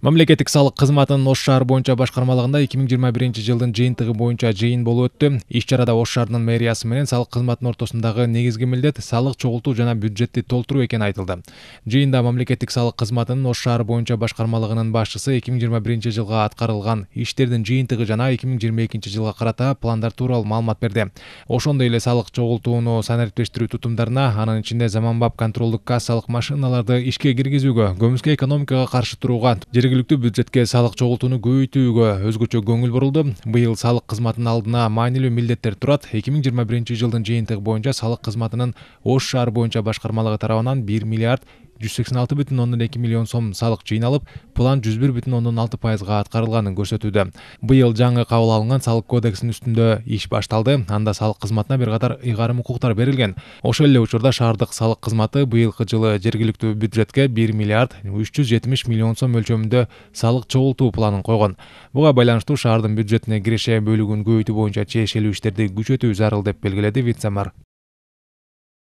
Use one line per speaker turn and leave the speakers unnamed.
Мамлекеттик салык кызматынын Ош шаар боюнча башкармалыгында 2021 жылдын жыйынтыгы боюнча жыйын болуп өттү. Иш чарада Ош шаарынын мэриясы менен салык кызматынын ортосундагы негизги милдет салык чогултуу жана бюджетти толтуруу экени айтылды. Жыйында мамлекеттик салык кызматынын Ош шаары боюнча башкармалыгынын башчысы 2021 жылга аткарылган иштердин жыйынтыгы жана 2022 жылга карата пландар тууралуу маалымат берди. Ошондой эле салык чогултууну санариптештирүү тутумдарына, анын ичинде заманбап контролдук кассалык машиналарды ишке киргизүүгө, көмүскө экономикага каршы турууга, жергиликтүү бюджетке салык чогултууну көбөйтүүгө өзгөчө көңүл бурулду. Быйыл салык кызматынын алдына маанилүү милдеттер турат. 2021 жылдын жыйынтыгы боюнча салык кызматынын Ош шаары боюнча башкармалыгы тарабынан 1 миллиард 186,2 миллион сом салык жыйналып, план 101,6%га аткарылганын көрсөтүүдө. Быйыл жаңы кабыл алынган салык кодексинин үстүндө иш башталды. Анда салык кызматына бир катар ыйгарым укуктар берилген. Ошол эле учурда шаардык салык кызматы быйылкы жылы жергиликтүү бюджетке 1 миллиард 370 миллион сом өлчөмүндө салык чогултуу планын койгон. Буга байланыштуу шаардын бюджетине киреше бөлүгүн көбөйтүү боюнча чечилүү иштерди күчөтүү зарыл деп белгиледи вице-мэр.